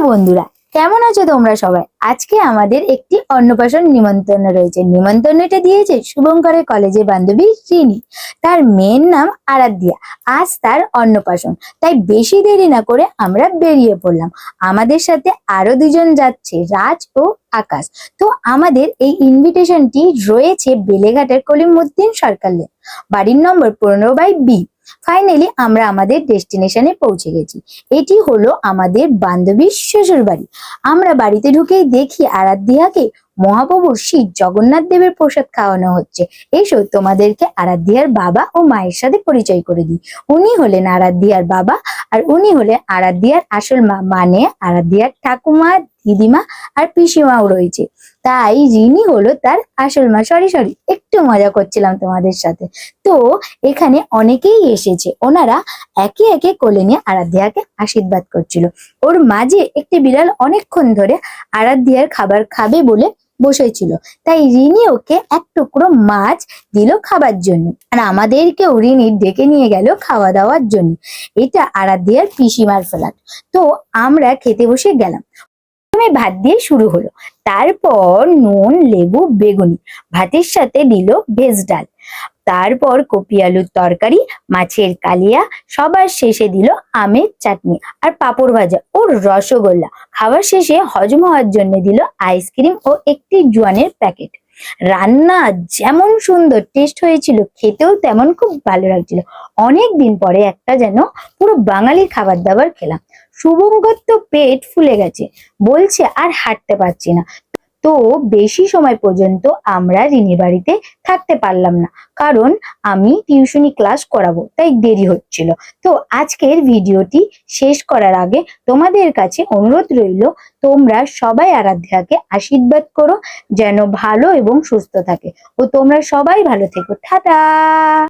বন্ধুরা, কেমন আছো তোমরা সবাই? আজকে আমাদের একটি অন্নপ্রাশন নিমন্ত্রণ রয়েছে। নিমন্ত্রণটা দিয়েছে শুভঙ্করের কলেজের বান্ধবী রিনি। তার মেয়ের নাম আরাধ্যা। আজ তার অন্নপ্রাশন, তাই বেশি দেরি না করে আমরা বেরিয়ে পড়লাম। আমাদের সাথে আরো দুজন যাচ্ছে, রাজ ও আকাশ। তো আমাদের এই ইনভিটেশনটি রয়েছে বেলেঘাটের কলিমুদ্দিন সরকার লেন, বাড়ির নম্বর 15/B। ফাইনালি আমরা আমাদের ডেস্টিনেশনে পৌঁছে গেছি। এটি হলো আমাদের বান্ধবীর শ্বশুর বাড়ি। আমরা বাড়িতে ঢুকেই দেখি আরাধ্যাকে মহাপ্রভু শ্রী জগন্নাথ দেবের প্রসাদ খাওয়ানো হচ্ছে। এসো তোমাদেরকে আরাধ্যার বাবা ও মায়ের সাথে পরিচয় করে দিই। উনি হলেন আরাধ্যার বাবা, আর উনি হলেন আরাধ্যার আসল মা, মানে আরাধ্যার ঠাকুমা, দিদিমা আর পিসিমাও রয়েছে। তাই রিনি হলো তার আসল মা। সরি, একটু মজা করছিলাম তোমাদের সাথে। তো এখানে অনেকেই এসেছে, ওনারা একে একে কোলে নিয়ে আরাধ্যাকে আশীর্বাদ করছিল। ওর মাঝে একটি বিড়াল অনেকক্ষণ ধরে আরাধ্যার খাবার খাবে বলে বসেছিল, তাই রিনি ওকে এক টুকরো মাছ দিল খাবার জন্য, আর আমাদেরকেও রিনি ডেকে নিয়ে গেল খাওয়া দাওয়ার জন্য। এটা আরাধ্যার পিসিমার ফ্ল্যাট। তো আমরা খেতে বসে গেলাম। প্রথমে ভাত দিয়ে শুরু হলো, তারপর নুন, লেবু, বেগুনি, ভাতের সাথে দিল ভেজ ডাল, তারপর কপি আলুর তরকারি, মাছের কালিয়া, সবার শেষে দিল আমের চাটনি আর পাঁপড় ভাজা ও রসগোল্লা। খাবার শেষে হজম হওয়ার জন্য দিল আইসক্রিম ও একটি জোয়ানের প্যাকেট। রান্না যেমন সুন্দর টেস্ট হয়েছিল, খেতেও তেমন খুব ভালো লাগছিল। অনেক দিন পরে একটা যেন পুরো বাঙালি খাবার দাবার খেলাম। শুভঙ্কর তো পেট ফুলে গেছে, বলছে আর হাঁটতে পারছি না। তো বেশি সময় পর্যন্ত আমরা রিনি বাড়িতে থাকতে পারলাম না, কারণ আমি টিউশনি ক্লাস করাবো, তাই দেরি হচ্ছিল। তো আজকের ভিডিওটি শেষ করার আগে তোমাদের কাছে অনুরোধ রইল, তোমরা সবাই আরাধ্যাকে আশীর্বাদ করো যেন ভালো এবং সুস্থ থাকে। ও তোমরা সবাই ভালো থেকো। টাটা।